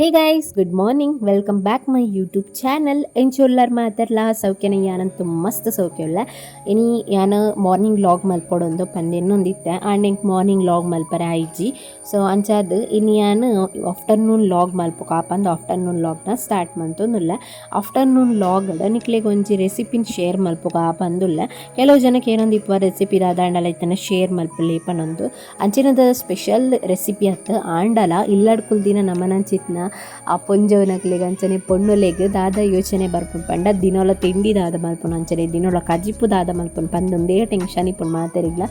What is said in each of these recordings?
Hey guys, good morning. Welcome back my YouTube channel. ಎಂಚೊಲ್ಲರ್ ಮಾತಾಡ್ಲ ಸೌಖ್ಯನ ಯಾನಂತೂ ಮಸ್ತ್ ಸೌಖ್ಯಲ್ಲ. ಇನಿ ಯಾನು ಮಾರ್ನಿಂಗ್ ಲಾಗ್ ಮಲ್ಪಡೊಂದು ಪಂದೆನ್ನೊಂದಿತ್ತೆ ಆ್ಯಂಡ್ ಎಂಕ್ ಮಾರ್ನಿಂಗ್ ಲಾಗ್ ಮಲ್ಪರೆ ಆಯ್ಜಿ. ಸೊ ಅಂಚಾದ ಇನ್ನು ಯಾನು ಆಫ್ಟರ್ನೂನ್ ಲಾಗ್ ಮಲ್ಪು ಕಾಪಂದು ಆಫ್ಟರ್ನೂನ್ ಲಾಗ್ನ ಸ್ಟಾರ್ಟ್ ಮಂತೊಂದುಲ್ಲ. ಆಫ್ಟರ್ನೂನ್ ಲಾಗ್ ನಿಕ್ಲೆಗ್ ಒಂಜಿ ರೆಸಿಪಿನ ಶೇರ್ ಮಲ್ಪು ಕಾಪಂದುಲ್ಲ. ಕೆಲವು ಜನಕ್ಕೆ ಏನೊಂದು ಇಪ್ಪ ರೆಸಿಪಿ ದಾದಾಂಡಲ ಇತ್ತನ ಶೇರ್ ಮಲ್ಪಲಿ ಪನೊಂದು ಅಂಚಿನದ ಸ್ಪೆಷಲ್ ರೆಸಿಪಿ ಅತ್ತ ಆಂಡಲ ಇಲ್ಲಡ್ಕುಲ್ ದಿನ ನಮನಂಚಿತ್ನ ಆ ಪೊಂಜವನಕ್ಲೆಗ್ ಅಂಚನೆ ಪೊಣ್ಣುಲೆಗ್ ದಾದ ಯೋಚನೆ ಬರ್ಪುಂಡು ಪಂಡ ದಿನೋಲ ತಿಂಡಿ ದಾದ ಮಲ್ಪುನು ಅಂಚನೆ ದಿನೋಲ ಕಜಿಪ್ಪು ದಾದ ಮಲ್ಪುನು ಪಂದೊಂದೇ ಟೆನ್ಷನ್ ಇಪ್ಪುಂಡು ಮಾತೆರಿಗ್ಲ.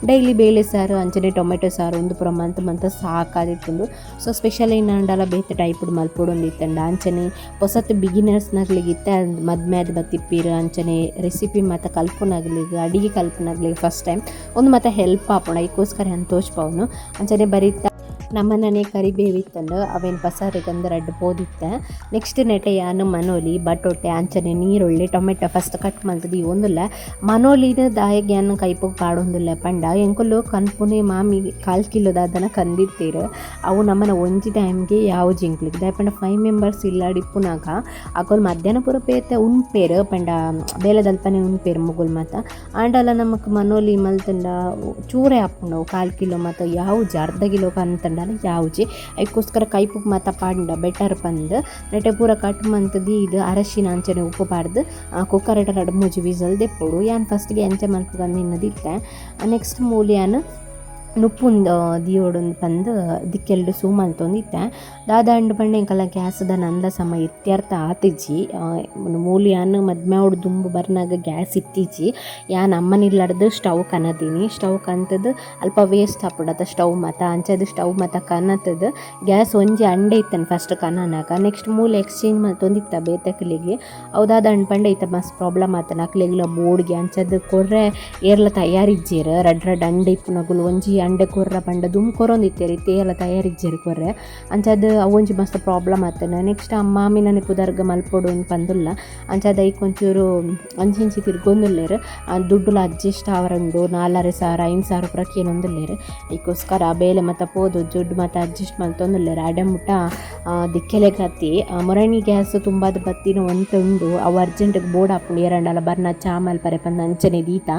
ಡೈಲಿ ಬೇಳೆ ಸಾರು ಅಂಚನೆ ಟೊಮೆಟೊ ಸಾರು ಒಂದು ಪುರ ಮಂತ್ ಸಾಕಾದಿತ್ತುಂಡು. ಸೊ ಸ್ಪೆಷಲ್ ಏನಾಂಡಲ ಬೇತೆ ಟೈಪುಡು ಮಲ್ಪೊಡೊಂದಿತ್ತಂಡ ಅಂಚನೆ ಹೊಸತು ಬಿಗಿನರ್ಸ್ನಗ್ಲಿಗೆ ಇತ್ತ ಮದ್ಮೆದ ಬತ್ತಿಪ್ಪೀರು ಅಂಚನೆ ರೆಸಿಪಿ ಮತ್ತು ಕಲ್ಪುನಾಗ್ಲಿಗೆ ಅಡಿಗೆ ಕಲ್ಪನಾಗ್ಲಿಗೆ ಫಸ್ಟ್ ಟೈಮ್ ಒಂದು ಮತ್ತು ಹೆಲ್ಪ್ ಆಪುಂಡು ಅದಕ್ಕೋಸ್ಕರ ಅಂತ ತೋಚ್ಪವನು ಅಂಚನೆ ಬರೀತಾ ನಮ್ಮನೆ ಕರಿಬೇವಿತ್ತಂಡು ಅವೇನು ಬಸಾರಿಗಂದು ರಡ್ಡು ಪೋದಿತ್ತೆ. ನೆಕ್ಸ್ಟ್ ನೆಟೆ ಯಾನು ಮನೋಲಿ ಬಟೋಟೆ ಅಂಚನೆ ನೀರುಳ್ಳಿ ಟೊಮೆಟೊ ಫಸ್ಟ್ ಕಟ್ ಮಾಡ್ತದೆ ಒಂದಿಲ್ಲ ಮನೋಲಿನ ದಾಯಗೆ ಯಾನು ಕೈಪೋಗಿ ಪಾಡೊಂದಿಲ್ಲ ಪಂಡ ಎಂಕುಲು ಕನ್ಪುನೆ ಮಾಮಿ 1/4 ಕಿಲೋ ದಾದನ ಕಂದಿತ್ತೀರು. ಅವು ನಮ್ಮನ ಒಂಜಿ ಟೈಮ್ಗೆ ಯಾವ ಜಿಂಕ್ಲಿಗೆ ದಾಯಪಂಡ 5 ಮೆಂಬರ್ಸ್ ಇಲ್ಲಾಡಿಪ್ಪುನಾಗ ಅಕೊಲ್ ಮಧ್ಯಾಹ್ನ ಪೂರ ಪೇತೆ ಉಣ್ಪೇರು ಪಂಡ ಬೇಲೆದಲ್ಪನೆ ಉಣ್ಪೇರು ಮುಗುಲ್ ಮತ್ತು ಆಂಡಲ ನಮಕ್ ಮನೋಲಿ ಮಲ್ತಂಡ ಚೂರೇ ಹಾಪುಂಡವು 1/4 ಕಿಲೋ ಮತ್ತು ಯಾವುದು ಅರ್ಧ ಕಿಲೋ ಕಂತಂಡ ಯಾವುಜಿ ಅದಕ್ಕೋಸ್ಕರ ಕೈಪುಗ್ ಮಾತ ಪಾಂಡ ಬೆಟರ್ ಪಂದು ನೆಟೆ ಪೂರ ಕಟ್ ಮಂತದಿ ಇದು ಅರಶಿನ ಅಂಚನೆ ಉಪ್ಪು ಪಾಡ್ದು ಕುಕ್ಕರ್ 2-3 ವಿಸಲ್ ದೆಪ್ಪುಡು ಯಾನ್ ಫಸ್ಟ್ಗೆ ಎಂಚೆ ಮಲ್ಪುಗಂದು ಇನ್ನದಿತ್ತೆ. ನೆಕ್ಸ್ಟ್ ಮೂಲಿಯಾನು ನುಪ್ಪುಂದು ದಿಯೋಡೊಂದು ಪಂದು ದಿಕ್ಕೆಲ್ಡು ಸೂ ಮಲ್ತೊಂದಿತ್ತೆ ದಾದ ಅಂಡು ಪಂಡ ಎಂಕಲ್ಲ ಗ್ಯಾಸ್ದ ನಂದ ಸಮ ಇತ್ಯರ್ಥ ಆತಿಜಿ ಮೂಲಿಯಾನು ಮದ್ಮೆ ಅವಡು ದುಂಬು ಬರ್ನಾಗ ಗ್ಯಾಸ್ ಇತ್ತೀಜಿ ಯಾನ್ ಅಮ್ಮನಿಲ್ಲಡ್ದು ಸ್ಟವ್ ಕನದೀನಿ. ಸ್ಟವ್ ಕಂತದ್ದು ಅಲ್ಪ ವೇಸ್ಟ್ ಹಾಪುಡತ್ತ ಸ್ಟವ್ ಮತ್ತು ಅಂಚದು ಸ್ಟವ್ ಮತ್ತು ಕನತದ್ದು ಗ್ಯಾಸ್ ಒಂಜಿ ಅಂಡೆ ಇತ್ತನು ಫಸ್ಟ್ ಕನನಾಗ. ನೆಕ್ಸ್ಟ್ ಮೂಲೆ ಎಕ್ಸ್ಚೇಂಜ್ ಮಲ್ತೊಂದಿತ್ತ ಬೇತಕ್ಲಿಗೆ ಹೌದಾದ ಅಂಡು ಪಂಡ ಇತ್ತ ಮಸ್ತ್ ಪ್ರಾಬ್ಲಮ್ ಆತನ ಅಕ್ಲೆಗ್ಲ ಬೋಡ್ಗೆ ಅಂಚದ್ದು ಕೊರ್ರೆ ಏರ್ಲ ತಯಾರಿಜ್ಜೇರು ರಡ್ ಅಂಡೆ ಇಪ್ಪುನಗುಲು ಒಂಜಿ ಅಂಡೆ ಕೊರ್ರ ಪಂಡ ದುಮ್ ಕೊರೊಂದಿತ್ತೇರಿ ತೇಲ ತಯಾರಿಜ್ಜೇರು ಕೊರ್ರೆ ಅಂಚದು ಅವೊಂಜಿ ಮಸ್ತ್ ಪ್ರಾಬ್ಲಮ್ ಆತನ. ನೆಕ್ಸ್ಟ್ ಅಮ್ಮಾಮಿ ನನಗೆ ಪುದರ್ಗ ಮಲ್ಪೊಡು ಅಂತ ಪಂದುಲ್ಲ ಅಂಚದ ಐಕ್ ಒಂಚೂರು ಅಂಚಿ ತಿರ್ಗೊಂದುಲ್ಲೇರು ದುಡ್ಡುಲ ಅಡ್ಜಸ್ಟ್ ಆವರಂಡು 4,500 ಪ್ರಕೇನೊಂದುಲ್ಲೇರು ಅದಕ್ಕೋಸ್ಕರ ಬೇಲೆ ಮತ್ತು ಪೋದು ದುಡ್ಡು ಮತ್ತು ಅಡ್ಜಸ್ಟ್ ಮಲ್ತೊಂದುಲ್ಲೇರು ಅಡೆಮುಟ ದಿಕ್ಕೆಲೆ ಕತ್ತಿ ಮೊರಣಿ ಗ್ಯಾಸ್ ತುಂಬಾದ ಬತ್ತಿನ ಒಂತುಂಡು ಅವು ಅರ್ಜೆಂಟಿಗೆ ಬೋರ್ಡ್ ಹಾಕೊಂಡು ಎರಡಲ್ಲ ಬರ್ನ ಚಾ ಮಲ್ಪರೆ ಪಂದ ಅಂಚನೆ ದೀತ.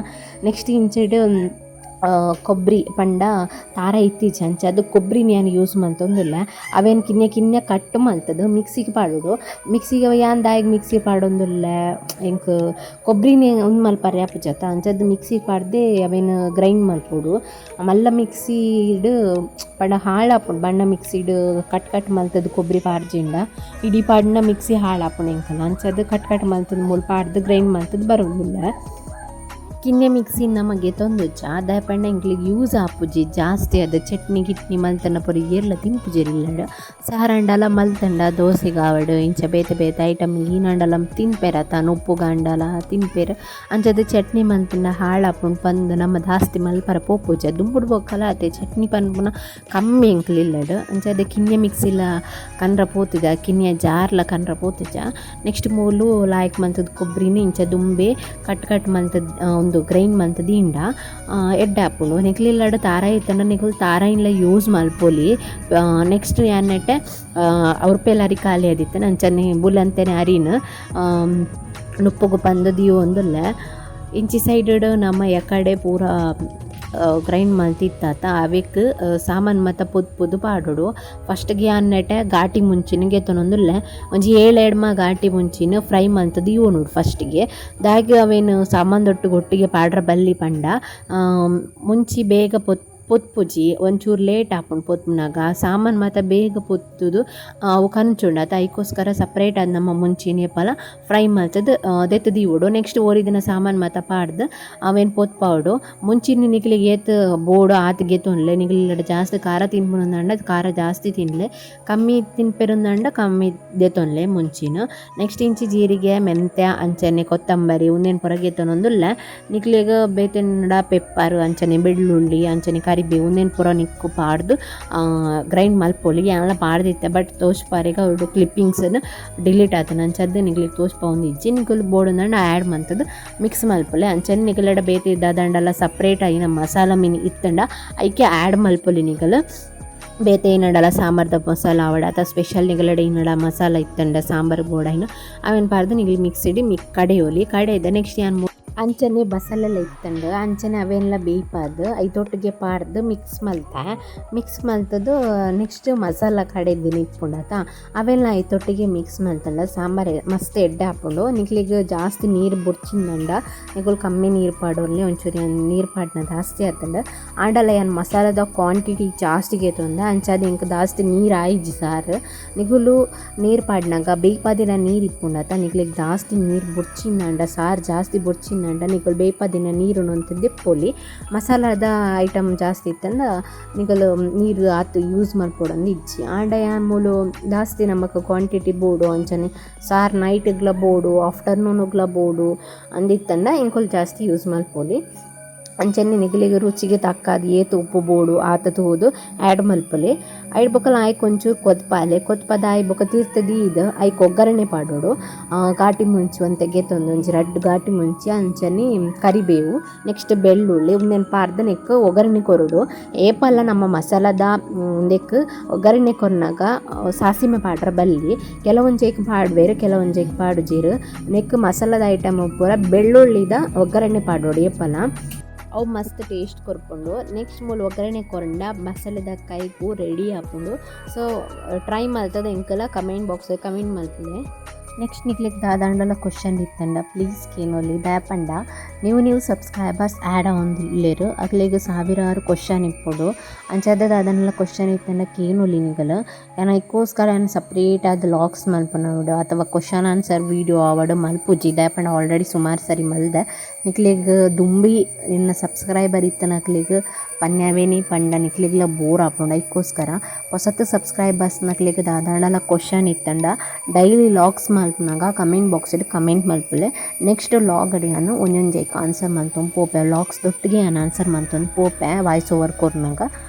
ನೆಕ್ಸ್ಟ್ ಇಂಚೆಡು ಕೊಬ್ಬರಿ ಪಂಡ ತಾರ ಇತ್ತೀಚೆ ಅಂಚೆ ಅದು ಕೊಬ್ಬರಿನ ಏನು ಯೂಸ್ ಮಲ್ತೊಂದಿಲ್ಲ ಅವೇನು ಕಿನ್ನೆ ಕಟ್ ಮಲ್ತದು ಮಿಕ್ಸಿಗೆ ಪಾಡೋದು ಮಿಕ್ಸಿಗೆ ಯಾನ್ ದಾಯಿಗೆ ಮಿಕ್ಸಿಗೆ ಪಾಡೊಂದಿಲ್ಲ ಎಂಕ್ ಕೊಬ್ಬರಿನೇ ಒಂದು ಮಲ್ಪರೆ ಆಪುಜತ್ತ ಅಂಚದ್ದು ಮಿಕ್ಸಿಗೆ ಪಾಡ್ದೆ ಅವೇನು ಗ್ರೈಂಡ್ ಮಲ್ಪೋಡು ಮಲ್ಲ ಮಿಕ್ಸಿಡು ಪಂಡ ಹಾಳಾಪುಂಡು ಬಣ್ಣ ಮಿಕ್ಸಿಡು ಕಟ್ ಮಲ್ತದ್ದು ಕೊಬ್ಬರಿ ಪಾಡ್ಜಿಂಡ ಇಡೀ ಪಾಡ್ನ ಮಿಕ್ಸಿ ಹಾಳಾಪುಂಡು ಎಂಕಲ್ಲ ಅಂಚದ್ದು ಕಟ್ ಮಲ್ತದ್ದು ಮೂಲ ಪಾಡ್ದು ಗ್ರೈಂಡ್ ಮಲ್ತದ್ದು ಬರೋದಿಲ್ಲ. ಕಿನ್ನೆ ಮಿಕ್ಸಿ ನಮಗೆ ತೊಂದುಚ್ಚ ಅದಾಯ ಪಂಡ ಎಂಕ್ಲಿಗೆ ಯೂಸ್ ಆಪುಜಿ ಜಾಸ್ತಿ ಅದು ಚಟ್ನಿ ಗಿಟ್ನಿ ಮಲ್ತನ ಪೊರಿ ಏರ್ಲ ತಿನ್ಪುಜೆರಿಲ್ಲಡು ಸಾರಂಡಲ ಮಲ್ತಂಡ ದೋಸೆಗೆ ಆವಡು ಇಂಚ ಬೇತೆ ಐಟಮ್ ಈನಂಡಲ ತಿನ್ಪೇರ ಉಪ್ಪು ಗಂಡಲ ತಿನ್ಪೇರು ಅಂಚದು ಚಟ್ನಿ ಮಲ್ತಂಡ ಹಾಳಾಪುಂಡು ಪಂದು ನಮ್ಮ ಜಾಸ್ತಿ ಮಲ್ಪರ ಪೋಪುಜ ದುಂಬುಡು ಬೊಕ್ಕಲ ಅದೇ ಚಟ್ನಿ ಪನ್ಪುನ ಕಮ್ಮಿ ಎಂಕ್ಲಿಲ್ಲಡು ಅಂಚದೆ ಕಿನ್ನೆ ಮಿಕ್ಸಿಲ ಕನ್ರ ಪೋತುಜ ಕಿನ್ನೆ ಜಾರ್ಲ ಕನ್ರ ಪೋತುಜ. ನೆಕ್ಸ್ಟ್ ಮೂಲು ಲಾಯ್ಕ್ ಮಲ್ತದ ಕೊಬ್ಬರಿನ ಇಂಚ ದುಂಬೆ ಕಟ್ ಮಲ್ತದ ಒಂದು ಗ್ರೈಂಡ್ ಮಂತದಿ ಇಂಡ ಎಡ್ಡೆ ಹಾಪುಂಡು ನೆಕ್ಲಿಲ್ಲಡು ತಾರ ಇತ್ತಂಡ ನೆಕ್ಲು ತಾರ ಇಲ್ಲ ಯೂಸ್ ಮಲ್ಪೊಲಿ. ನೆಕ್ಸ್ಟ್ ಯಾನ್ನೆಟ್ಟೆ ಅವ್ರ ಪೇಲ ಅರಿ ಖಾಲಿ ಆದಿತ್ತು ಅಂಚನೆ ಬುಲಂತೇನೆ ಅರಿನ ನುಪ್ಪುಗು ಪಂದದಿಯು ಒಂದುಲ್ಲ ಇಂಚಿ ಸೈಡ್ ನಮ್ಮ ಯಕಡೆ ಪೂರ ಗ್ರೈಂಡ್ ಮಲ್ತಿತ್ತಾತ ಅವೇಕ್ ಸಾಮಾನು ಮತ್ತು ಪುದ್ದು ಪಾಡೋಡು ಫಸ್ಟ್ಗೆ ಅನ್ನಟ್ಟೆ ಘಾಟಿ ಮುಂಚಿನ ಗೆತ್ತನೊಂದುಲ್ಲ ಒಂಜಿ 7 ಘಾಟಿ ಮುಂಚಿನ ಫ್ರೈ ಮಲ್ತದ್ದು ಇವನುಡು ಫಸ್ಟಿಗೆ ದಾಗಿ ಅವೇನು ಸಾಮಾನು ಒಟ್ಟಿಗೆ ಪಾಡ್ರ ಬಲ್ಲಿ ಪಂಡ ಮುಂಚಿ ಬೇಗ ಪೊತ್ಪುಜಿ ಒಂಚೂರು ಲೇಟ್ ಹಾಪುಂಡು ಪೊತ್ಪುನಾಗ ಸಾಮಾನು ಮತ್ತು ಬೇಗ ಪೊತ್ತುದು ಅವು ಕನ್ಚುಂಡು ಅದಕ್ಕೋಸ್ಕರ ಸಪ್ರೇಟ್ ಅದು ನಮ್ಮ ಮುಂಚಿನ ಪಲ ಫ್ರೈ ಮಲ್ತದ್ದು ದೆತ್ತದು ಇವಡು. ನೆಕ್ಸ್ಟ್ ಓರಿದಿನ ಸಾಮಾನು ಮತ್ತು ಪಾಡ್ದು ಅವೇನು ಪೊತ್ಪಾವಡು ಮುಂಚಿನ ನಿಕ್ಲಿಗೆ ಏತ್ ಬೋರ್ಡು ಆತಿಗೆ ತೊನ್ಲೆ ನಿಕ್ಲಿಲ್ಲಡ ಜಾಸ್ತಿ ಖಾರ ತಿನ್ಪುನಂದಂಡ ಖಾರ ಜಾಸ್ತಿ ತಿನ್ಲೆ ಕಮ್ಮಿ ತಿನ್ಪೆರುಂದಂಡ ಕಮ್ಮಿ ದೆತೊನ್ಲೆ ಮುಂಚಿನ. ನೆಕ್ಸ್ಟ್ ಇಂಚಿ ಜೀರಿಗೆ ಮೆಂತ್ಯ ಅಂಚನೆ ಕೊತ್ತಂಬರಿ ಒಂದೇನು ಪೊರಗೆ ತೊನೊಂದುಲ್ಲ ನಿಕ್ಲಿಗೆ ಬೇತೆಂಡ ಪೆಪ್ಪರು ಅಂಚನೆ ಬೆಳ್ಳುಳ್ಳಿ ಅಂಚನೆ ಕರಿಬೇವು ಒಂದೇನು ಪುರ ನಿಕ್ಕು ಪಾಡ್ದು ಗ್ರೈಂಡ್ ಮಲ್ಪೊಲಿಗೆ ಎಲ್ಲ ಪಾಡ್ದಿತ್ತೆ ಬಟ್ ತೋಚ್ಪಾರಿಗೆ ಅವಳು ಕ್ಲಿಪ್ಪಿಂಗ್ಸನ್ನು ಡಿಲೀಟ್ ಆತನ ಅಂಚದ್ದು ನಿಗ್ಲಿಗೆ ತೋಚ್ಪ ಒಂದು ಇಜ್ಜಿ ನಿಗಲು ಬೋರ್ಡಂದಂಡ ಆ್ಯಡ್ ಮಂತದ್ದು ಮಿಕ್ಸ್ ಮಲ್ಪೊಲೆ ಅಂಚನೆ ನಿಗಲಡ ಬೇತೆ ಇದ್ದಾದಂಡಲ್ಲ ಸಪ್ರೇಟ್ ಆಗಿ ನಮ್ಮ ಮಸಾಲ ಮೀನು ಇತ್ತಂಡ ಅದಕ್ಕೆ ಆ್ಯಡ್ ಮಲ್ಪೊಲಿ ನಿಗಲು ಬೇತೆ ಏನಡಲ್ಲ ಸಾಂಬಾರ್ದ ಮಸಾಲ ಆವಡ ಅಥವಾ ಸ್ಪೆಷಲ್ ನಿಗಲಡೆ ಏನಡ ಮಸಾಲ ಇತ್ತಂಡ ಸಾಂಬಾರು ಬೋಡಾಯಿನ ಅವೇನು ಪಾರ್ದು ನಿಗಲಿ ಮಿಕ್ಸ್ ಇಡಿ ಕಡೆಯೋಲಿ ಕಡೆಯ್ದ ನೆಕ್ಸ್ಟ್ ಏನು ಅಂಚನೆ ಬಸಲೆಲ್ಲ ಇತ್ತಂಡು ಅಂಚನೆ ಅವೆಲ್ಲ ಬೇಯ್ಪಾರ್ದು ಐತೊಟ್ಟಿಗೆ ಪಾರ್ದು ಮಿಕ್ಸ್ ಮಲ್ತದು ನೆಕ್ಸ್ಟ್ ಮಸಾಲ ಕಡೆದು ನಿಂತ್ಕೊಂಡಾತ ಅವೆಲ್ಲ ಐತೊಟ್ಟಿಗೆ ಮಿಕ್ಸ್ ಮಲ್ತಂಡ ಸಾಂಬಾರು ಮಸ್ತ್ ಎಡ್ಡೆ ಹಾಕೊಂಡು ನಿಕ್ಲಿಗೆ ಜಾಸ್ತಿ ನೀರು ಬುಡ್ಚಿಂದಂಡ ನಿಗುಲು ಕಮ್ಮಿ ನೀರು ಪಾಡೋರ್ಲಿ ಒಂಚೂರು ನೀರು ಪಾಡ್ನ ಜಾಸ್ತಿ ಆತಂಡ ಆಂಡಲ್ಲ ಏನು ಮಸಾಲದ ಕ್ವಾಂಟಿಟಿ ಜಾಸ್ತಿಗೆ ತೊಂದ ಅಂಚಾದ ಇಂಕ ಜಾಸ್ತಿ ನೀರು ಆಯ್ಜಿ ಸಾರು ನಿಗುಲು ನೀರು ಪಾಡ್ನಾಗ ಬೇಯ್ಪಾದಿನ ನೀರು ಇಪ್ಪುಂಡಾತ ನಿಗ್ಲಿಗೆ ಜಾಸ್ತಿ ನೀರು ಬುಡ್ಚಿಂದಂಡ ಸಾರು ಜಾಸ್ತಿ ಬುಡ್ಚಿಂದ ನಿಗಲು ಬೇಯ್ಪದಿನ ನೀರು ಅಂತ ದಿಪ್ಪೊಲಿ ಮಸಾಲದ ಐಟಮ್ ಜಾಸ್ತಿ ಇತ್ತಂದ ನಿಗಲು ನೀರು ಆತು ಯೂಸ್ ಮಾಡ್ಕೊಡಂದು ಇಜ್ಜಿ ಆಂಡ ಮೂಲು ಜಾಸ್ತಿ ನಮಕ್ ಕ್ವಾಂಟಿಟಿ ಬೋಡು ಅಂಚನೆ ಸಾರು ನೈಟ್ಗ್ಲ ಬೋಡು ಆಫ್ಟರ್ನೂನ್ಗ್ಲ ಬೋಡು ಅಂದಿತ್ತಂಡ ಇಂಕೊಲ್ ಜಾಸ್ತಿ ಯೂಸ್ ಮಾಡ್ಕೊಳ್ಳಿ ಅಂಚನೆ ನಿಗಲಿಗೆ ರುಚಿಗೆ ತಕ್ಕಾದ ಏತು ಉಪ್ಪು ಬೋಡು ಆತದು ಹೋದು ಆ್ಯಡ್ ಮಲ್ಪಲೆ ಐಡ್ ಬೊಕ್ಕಲ ಆಯ್ಕೆ ಒಂಚೂರು ಕೊತ್ಪದ ಆಯ್ ಬೊಕ್ಕ ತೀರ್ತದಿ ಇದು ಐಕ್ ಒಗ್ಗರಣೆ ಪಾಡೋಡು ಘಾಟಿ ಮುಂಚು ಅಂತ ಗೆತ್ತೊಂದು ಒಂಜಿ ರಡ್ಡು ಘಾಟಿ ಮುಂಚಿ ಅಂಚನೆ ಕರಿಬೇವು ನೆಕ್ಸ್ಟ್ ಬೆಳ್ಳುಳ್ಳಿ ಒಂದೇನು ಪಾರ್ದ ನೆಕ್ ಒಗ್ಗರಣೆ ಕೊರಡು ಏಪಲ್ಲ ನಮ್ಮ ಮಸಾಲದ ನೆಕ್ ಒಗ್ಗರಣೆ ಕೊರ್ನಾಗ ಸಾಸಿಮೆ ಪಾಡ್ರ ಬಲ್ಲಿ ಕೆಲವೊಂಜೇಕ್ ಪಾಡ್ಬೇರು ಕೆಲವೊಂಜೇಕ್ ಪಾಡು ಜೀರು ನೆಕ್ ಮಸಾಲದ ಐಟಮ್ ಪೂರ ಬೆಳ್ಳುಳ್ಳಿದ ಒಗ್ಗರಣೆ ಪಾಡೋಡು ಏಪಲ್ಲ ಅವು ಮಸ್ತ್ ಟೇಸ್ಟ್ ಕೊರ್ಕೊಂಡು ನೆಕ್ಸ್ಟ್ ಮೂಲ ಒಗ್ಗರಣೆ ಕೊರಂಡ ಮಸಾಲೆದ ಕೈಗೂ ರೆಡಿ ಹಾಕೊಂಡು ಸೊ ಟ್ರೈ ಮಲ್ತದ ಎಂಕಲ ಕಮೆಂಟ್ ಬಾಕ್ಸ್ ಕಮೆಂಟ್ ಮಲ್ತದೆ ನೆಕ್ಸ್ಟ್ ನಿಕ್ಲಿಕ್ಕೆ ದಾದಾಂಡಲ ಕ್ವಶನ್ ಇತ್ತಂಡ ಪ್ಲೀಸ್ ಕೇನೋಲಿ ಬ್ಯಾಪಂಡ ನೀವು ಸಬ್ಸ್ಕ್ರೈಬರ್ಸ್ ಆ್ಯಡ್ ಆಗೊಂದಿಲ್ಲೇರು ಅಗ್ಲಿಗೆ ಸಾವಿರಾರು ಕ್ವಶನ್ ಇಪ್ಪಡು ಅಂಚಾದ ದಾದನೆಲ್ಲ ಕ್ವಶನ್ ಇತ್ತಂಡ ಕೇನೋಲಿ ನಿಗಲು ಏನ ಇಕ್ಕೋಸ್ಕರ ಏನು ಸಪ್ರೇಟ್ ಆದ ಲಾಗ್ಸ್ ಮಲ್ಪನೋಡು ಅಥವಾ ಕ್ವಶನ್ ಆನ್ಸರ್ ವೀಡಿಯೋ ಆವಡು ಮಲ್ಪುಜಿ ದಾಪಂಡ ಆಲ್ರೆಡಿ ಸುಮಾರು ಸರಿ ಮಲ್ದೆ ನಿಕ್ಲಿಗೆ ದುಂಬಿ ನಿನ್ನ ಸಬ್ಸ್ಕ್ರೈಬರ್ ಇತ್ತನ ಅಕ್ಲಿಗೆ ಪನ್ಯಾವೇನಿ ಪಂಡ ನಿಕ್ಲಿಗ್ಲ ಬೋರ್ ಆಪುಂಡ ಇಕ್ಕೋಸ್ಕರ ಹೊಸತು ಸಬ್ಸ್ಕ್ರೈಬರ್ಸ್ ನಕ್ಲಿಗೆ ದಾದಾಂಡಲ ಕ್ವಶನ್ ಇತ್ತಂಡ ಡೈಲಿ ಲಾಗ್ಸ್ ಮಲ್ಪನಾಗ ಕಮೆಂಟ್ ಬಾಕ್ಸಲ್ಲಿ ಕಮೆಂಟ್ ಮಲ್ಪಲೆ ನೆಕ್ಸ್ಟ್ ಲಾಗ್ ಅಡಿಯಾನು ಒಂದೊಂಜೈಕ್ ಆನ್ಸರ್ ಮಲ್ತೊಂದು ಪೋಪೆ ಲಾಗ್ಸ್ ದೊಟ್ಟಿಗೆ ಏನು ಆನ್ಸರ್ ಮಲ್ತೊಂದು ಪೋಪೆ ವಾಯ್ಸ್ ಓವರ್ ಕೊರ್ನಾಗ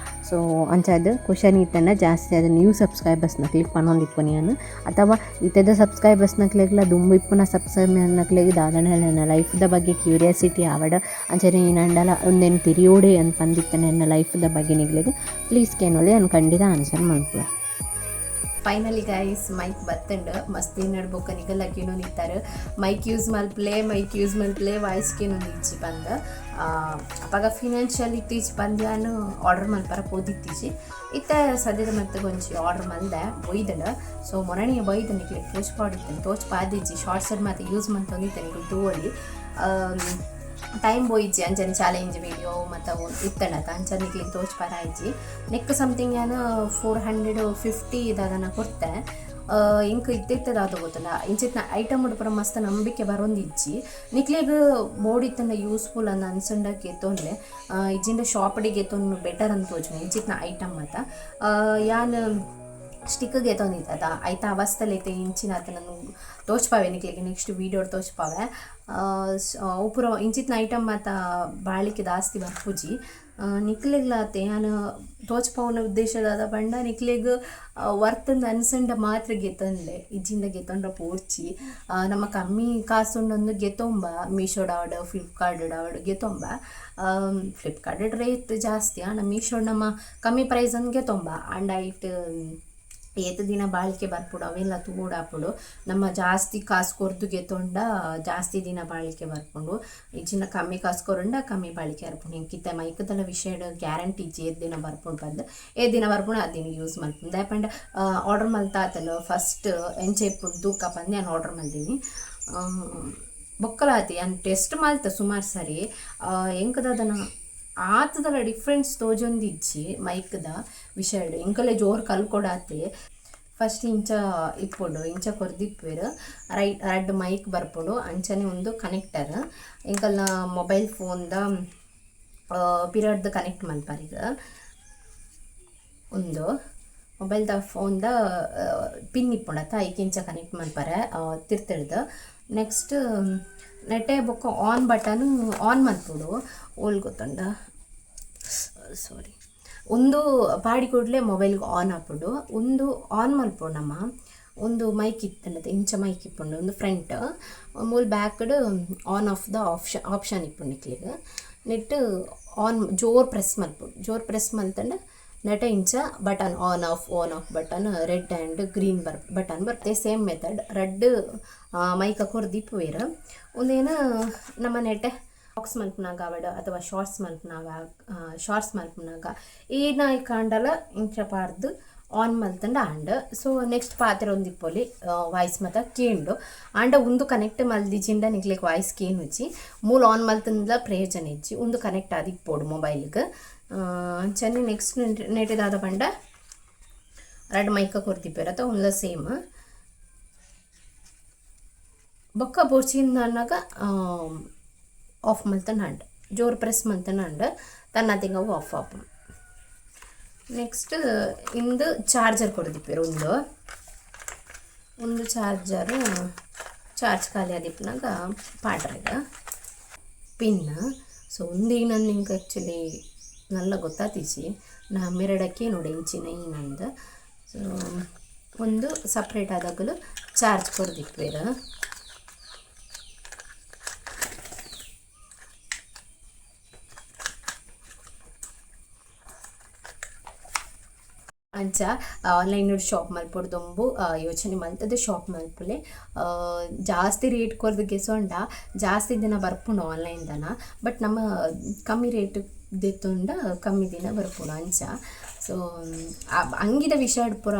ಸೊ ಅಂಚಾದ ಕ್ವಶನ್ ಇತ್ತಂಡ ಜಾಸ್ತಿ ಅದು ನ್ಯೂ ಸಬ್ಸ್ಕ್ರೈಬರ್ಸ್ನ ಕ್ಲಿಕ್ ಪನ್ನೊಂದಿಪ್ಪುನಿ ನಾನು ಅಥವಾ ಇತ್ತದ ಸಬ್ಸ್ಕ್ರೈಬರ್ಸ್ನ ಕ್ಲಿಕ್ಲ ದುಂಬು ಇಪ್ಪುನ ಸಬ್ಸ್ಕ್ರೈಬರ್ನ ಕ್ಲಿಕ್ ದಾದನ ನನ್ನ ಲೈಫ್ದ ಬಗ್ಗೆ ಕ್ಯೂರಿಯಾಸಿಟಿ ಆವಡ ಅಂಚನೆ ನಂಡಲ ಒಂದೇನು ತಿರಿಯೋಡೆ ಅಂತ ಬಂದಿತ್ತು ನನ್ನ ಲೈಫ್ದ ಬಗ್ಗೆ ನಿಗ್ಲಿಗೆ ಪ್ಲೀಸ್ ಕೇನೊಲಿ ನಾನು ಖಂಡಿತ ಆನ್ಸರ್ ಮಾಡ್ಬೋದು ಫೈನಲಿ ಗೈಸ್ ಮೈಕ್ ಬತ್ತಂಡು ಮಸ್ತ್ ನಡ್ಬೋಕ ನಿಗಲ್ಲಕ್ಕೇನೋ ನಿಂತಾರೆ ಮೈಕ್ ಯೂಸ್ ಮಲ್ಪ್ಲೆ ವಾಯ್ಸ್ಗೇನೋ ಇಚ್ಚಿ ಬಂದ ಅವಾಗ ಫಿನಾನ್ಷಿಯಲ್ ಇತ್ತೀಚೆ ಬಂದ್ಯಾನು ಆರ್ಡರ್ ಮಲ್ಪರ ಪೋದಿತ್ತೀಚೆ ಇತ್ತ ಸದ್ಯದ ಮತ್ತೆ ಕೊಂಚ ಆರ್ಡರ್ ಮಲ್ದೆ ಬೊಯ್ದಳ ಸೊ ಮೊರಣಿಯ ಬೊಯ್ದ ನಿಕ್ಲಿಗೆ ತೋಚ್ ಪಾದಿಜ್ಜಿ ಶಾರ್ಟ್ಸಲ್ಲಿ ಮತ್ತೆ ಯೂಸ್ ಮಾಡ್ತೊಂದಿತ್ತೆ ನಿಮಗೆ ತೂವಲ್ಲಿ ಟೈಮ್ ಬೋಯಿಜ್ಜಿ ಅಂಚನೆ ಚಾಲೆಂಜ್ ವೀಡಿಯೋ ಮತ್ತು ಇತ್ತಳತ ಅಂಚನಿಗೆ ತೋಚ್ ಪರ ಇಜ್ಜಿ ನೆಕ್ ಸಮಥಿಂಗ್ ಏನು 450 ಇದಾಗನ ಕೊಡ್ತೆ ಇಂಕ ಇತ್ತಿತ್ತದಾದ ಗೊತ್ತಲ್ಲ ಇಂಚಿನ ಐಟಮ್ ಉಡ್ಪರ ಮಸ್ತ್ ನಂಬಿಕೆ ಬರೋಂದಿಜ್ಜಿ ನಿಕ್ಲಿಗೆ ಬೋಡಿತ್ತಂಡ ಯೂಸ್ಫುಲ್ ಅನ್ನ ಅನ್ಸಂಡಕ್ಕೆ ತೊಂದ್ರೆ ಇಜ್ಜಿಂದ ಶಾಪಡಿಗೆ ತೊಂದು ಬೆಟರ್ ಅಂತ ತೋಚನೆ ಇಂಚಿನ ಐಟಮ್ ಮತ್ತ ಯಾನು ಸ್ಟಿಕ್ಗೆ ತೊಂದಿತ್ತದ ಐತ ಅವಸ್ಥೆಲಿ ಐತೆ ಇಂಚಿನ ಆತ ನಾನು ತೋಚ್ಪಾವೆ ನಿಕ್ಲಿಗೆ ನೆಕ್ಸ್ಟ್ ವೀಡಿಯೋ ತೋಚ್ಪಾವೆ ಉಪುರ ಇಂಚಿನ ಐಟಮ್ ಮತ್ತು ಬಾಳಿಕೆ ಜಾಸ್ತಿ ಬರ್ಪುಜಿ ನಿಕ್ಲಿಗ್ಲಾತೆ ನಾನು ತೋಚ್ಪಾವನ ಉದ್ದೇಶದಾದ ಪಂಡ ನಿಕ್ಲಿಗೆ ವರ್ತಂದು ಅನ್ಸಂಡ ಮಾತ್ರ ಗೆತ್ತಂದೆ ಇಜ್ಜಿಂದ ಗೆತ್ತೊಂಡ್ರ ಪೋರ್ಚಿ ನಮ್ಮ ಕಮ್ಮಿ ಕಾಸುಂಡೊಂದು ಗೆತ್ತೊಂಬ ಮೀಶೋಡಾವಡು ಫ್ಲಿಪ್ಕಾರ್ಟ್ ಗೆತ್ತೊಂಬ ಫ್ಲಿಪ್ಕಾರ್ಟ್ ರೇಟ್ ಜಾಸ್ತಿ ನಮ್ಮ ಮೀಶೋ ನಮ್ಮ ಕಮ್ಮಿ ಪ್ರೈಸ್ ಅಂದು ಗೆತ್ತೊಂಬ ಅಂಡ್ ಐಟ್ ಏತು ದಿನ ಬಾಳಿಕೆ ಬರ್ಪುಡು ಅವೆಲ್ಲ ತೂಡಾಪುಡು ನಮ್ಮ ಜಾಸ್ತಿ ಕಾಸು ಕೊರ್ದು ಗೆತ್ತೊಂಡ ಜಾಸ್ತಿ ದಿನ ಬಾಳಿಕೆ ಬರ್ಪುಂಡು ಇಚ್ಚಿನ ಕಮ್ಮಿ ಕಾಸು ಕೊರಂಡ ಕಮ್ಮಿ ಬಾಳಿಕೆ ಬರ್ಪುಂಡು ಇಂಕಿತ್ತ ಮೈಕದಲ್ಲ ವಿಷಯ ಗ್ಯಾರಂಟಿ ಇಜ್ಜಿ ಏದು ದಿನ ಬರ್ಪುಂಡು ಬಂದು ಏದು ದಿನ ಬರ್ಪುಂಡು ಅದು ದಿನ ಯೂಸ್ ಮಾಡ್ಕೊಂಡು ದಾಪಂಡ ಆರ್ಡರ್ ಮಲ್ತಾತಲ್ಲ ಫಸ್ಟ್ ಎಂಚೆ ಇಪ್ಪುಂಡು ತೂಕ ಬಂದು ನಾನು ಆರ್ಡರ್ ಮಾಡಿದ್ದೀನಿ ಬೊಕ್ಕಲಾತಿ ನಾನು ಟೆಸ್ಟ್ ಮಾಡ್ತೆ ಸುಮಾರು ಸರಿ ಹೆಂಗದನ ಆತದಲ್ಲ ಡಿಫ್ರೆನ್ಸ್ ತೋಜೊಂದಿಜ್ಜಿ ಮೈಕ್ದ ವಿಷಯ ಎಂಕಲೆ ಜೋರು ಕಲ್ಕೊಡಾತೆ ಫಸ್ಟ್ ಇಂಚ ಇಪ್ಪುಡು ಇಂಚ ಕೊರ್ದಿಪ್ಪೇರು ರಡ್ ಮೈಕ್ ಬರ್ಪುಡು ಅಂಚನೆ ಒಂದು ಕನೆಕ್ಟರ್ ಎಂಕಲ್ನ ಮೊಬೈಲ್ ಫೋನ್ದ ಪಿರಿಯಡ್ದು ಕನೆಕ್ಟ್ ಮಲ್ಪಾರೀಗ ಒಂದು ಮೊಬೈಲ್ದ ಫೋನ್ದ ಪಿನ್ ಇಪ್ಪುಂಡತ್ತ ಐಕಿಂಚ ಕನೆಕ್ಟ್ ಮಲ್ಪಾರೆ ತಿರ್ತಿಡ್ದು ನೆಕ್ಸ್ಟ್ ನೆಟ್ಟೆ ಬೊಕ್ಕ ಆನ್ ಬಟನ್ ಆನ್ ಮಲ್ಪುಡು ಓಲ್ ಗೊತ್ತುಂಡ ಸಾರಿ ಒಂದು ಪಾಡಿ ಕೂಡಲೇ ಮೊಬೈಲ್ಗೆ ಆನ್ ಹಾಕ್ಬಿಡು ಒಂದು ಆನ್ ಮಲ್ಪುಡು ನಮ್ಮ ಒಂದು ಮೈಕ್ ಇತ್ತಂಡದ ಇಂಚ ಮೈಕ್ ಇಪ್ಪುಂಡು ಒಂದು ಫ್ರಂಟ್ ಮೂಲ backed on off the option ಇಪ್ಪುಂಡು ನಿಕ್ಲಿಗೆ ನೆಟ್ ಆನ್ ಜೋರು ಪ್ರೆಸ್ ಮಲ್ಪುಡು ಜೋರು ಪ್ರೆಸ್ ಮಲ್ತಂಡ ನೆಟ ಇಂಚ button on off button red and green button ಬರ್ತೆ ಸೇಮ್ ಮೆಥಡ್ ರೆಡ್ ಮೈಕ ಕೊರ್ದಿಪ್ಪು ಬೇರೆ ಒಂದೇನು ನಮ್ಮ ನೆಟ್ಟೆ ಬಾಕ್ಸ್ ಮಲ್ಪನಾಗ ಅವಡ ಅಥವಾ ಶಾರ್ಟ್ಸ್ ಮಲ್ಪನಾಗ ಏನ ಕಾಂಡಲ ಇಂಚ ಪಾರ್ದು ಆನ್ ಮಲ್ತಂಡ ಆಂಡ್ ಸೊ ನೆಕ್ಸ್ಟ್ ಪಾತ್ರೆ ಒಂದಿಪ್ಪೊಲಿ ವಾಯ್ಸ್ ಮತ ಕೇಂಡು ಆಂಡ ಒಂದು ಕನೆಕ್ಟ್ ಮಲ್ದಿಜಿಂದ ನಿಕ್ಲೆಗ್ ವಾಯ್ಸ್ ಕೇನ್ ಉಚ್ಚಿ ಮೂಲ ಆನ್ ಮಲ್ತಂದ ಪ್ರಯೋಜನ ಇಜ್ಜಿ ಒಂದು ಕನೆಕ್ಟ್ ಆದಿಪ್ಪೋಡು ಮೊಬೈಲ್ಗೆ ಚೆನ್ನಿ ನೆಕ್ಸ್ಟ್ ನೆಟ್ಟಿದಾದ ಪಂಡ ರೆಡ್ ಮೈಕ ಕೊರ್ದಿಪ್ಪೇರತ್ತ ಒಂದ ಸೇಮ್ ಬೊಕ್ಕ ಬೋರ್ಚಿಂದ ಅನ್ನಾಗ ಆಫ್ ಮಲ್ತನ ಅಂಡ್ ಜೋರು ಪ್ರೆಸ್ ಮಲ್ತನ ಅಂಡ್ ತನ್ನ ತಿಂಗವು ಆಫ್ ನೆಕ್ಸ್ಟ್ ಇಂದು ಚಾರ್ಜರ್ ಕೊಡ್ದಿಪ್ಪೇರು ಒಂದು ಚಾರ್ಜ್ ಖಾಲಿ ಆದಿಪ್ಪನಾಗ ಪಾಡ್ರೆಗ ಪಿನ್ ಸೊ ಒಂದೇನಂದು ನಿಂಗೆ ಆ್ಯಕ್ಚುಲಿ ನಲ್ಲ ಗೊತ್ತಾತೀಸಿ ನಾ ಮೆರಡಕ್ಕೆ ನೋಡಿ ಇಂಚಿನ ಏನಂದು ಸೊ ಒಂದು ಸಪ್ರೇಟ್ ಆದಾಗಲು ಚಾರ್ಜ್ ಕೊಡ್ದಿಪ್ಪೇರು ಅಂಚ ಆನ್ಲೈನ್ ಶಾಪ್ ಮಲ್ಪೊಡ್ದೊಂಬು ಯೋಚನೆ ಮಲ್ತದ ಶಾಪ್ ಮಲ್ಪುಲೆ ಜಾಸ್ತಿ ರೇಟ್ ಕೊರ್ದು ಗೆಸೊಂಡ ಜಾಸ್ತಿ ದಿನ ಬರ್ಪುಂಡು ಆನ್ಲೈನ್ ದನ ಬಟ್ ನಮ್ಮ ಕಮ್ಮಿ ರೇಟ್ ದೆತ್ತೊಂಡ ಕಮ್ಮಿ ದಿನ ಬರ್ಪುಂಡು ಅಂಚ ಸೊ ಅಂಗಿದ ವಿಷಯ ಪೂರ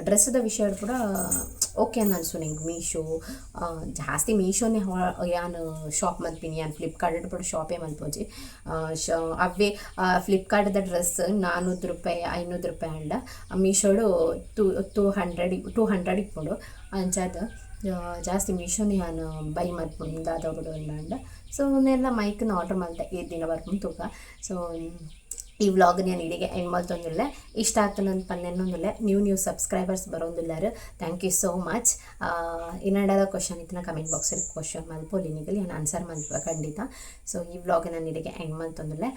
ಡ್ರೆಸ್ದ ವಿಷಯ ಪೂರ ಓಕೆ ಅಂತ ಅನ್ಸು ನಿಂಗೆ ಮೀಶೋ ಜಾಸ್ತಿ ಮೀಶೋನೇ ಯಾನು ಶಾಪ್ ಮಲ್ಪಿನಿ ಯಾನು ಫ್ಲಿಪ್ಕಾರ್ಟ್ ಪೂರ ಶಾಪೇ ಮಲ್ಪೋಜಿ ಅವೇ ಫ್ಲಿಪ್ಕಾರ್ಟ್ದ ಡ್ರೆಸ್ 400 ರೂಪಾಯಿ 500 ರೂಪಾಯಿ ಅಂಡ ಮೀಶೋಡು 200 ಇಪ್ಪುಂಡು ಅಂಚದ ಜಾಸ್ತಿ ಮೀಶೋನೇ ನಾನು ಬೈ ಮಲ್ಪುಂಡು ದಾದವಡು ಅಂಡ ಸೊ ಅವನ್ನೆಲ್ಲ ಮೈಕ್ನ ಆರ್ಡ್ರ್ ಮಲ್ತೆ 7 ದಿನ ಬರ್ಪುಂಡು ತೂಕ ಸೊ ಈ ವ್ಲಾಗ್ ನಾನು ಇಡಿಗೆ ಎಂಡ್ ಮಾಡ್ತೊಂದಿಲ್ಲ ಇಷ್ಟ ಆಗ್ತಾನೆ ಅಂತ ಪನ್ನೆನ್ನೊಂದಿಲ್ಲ ನ್ಯೂ ಸಬ್ಸ್ಕ್ರೈಬರ್ಸ್ ಬರೋದಿಲ್ಲಾರು ಥ್ಯಾಂಕ್ ಯು ಸೋ ಮಚ್ ಇನ್ನಡಾದ ಕ್ವಶನ್ ಇತ್ತು ಕಮೆಂಟ್ ಬಾಕ್ಸಲ್ಲಿ ಕ್ವಶನ್ ಮಲ್ಪೋಲಿ ನಿಗಲಿ ನಾನು ಆನ್ಸರ್ ಮಲ್ಪ ಖಂಡಿತ ಸೊ ಈ ವ್ಲಾಗ್ ನಾನು ಇಡಿಗೆ ಎಂಡ್ ಮಾಡ್ತೊಂದಿಲ್ಲ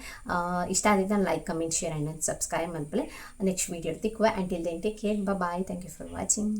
ಇಷ್ಟ ಆಗಿದ್ದ like comment share and subscribe ಮಲ್ಪಲೆ ನೆಕ್ಸ್ಟ್ ವೀಡಿಯೋ ತಿಕ್ಕುವ until then take care bye thank you for watching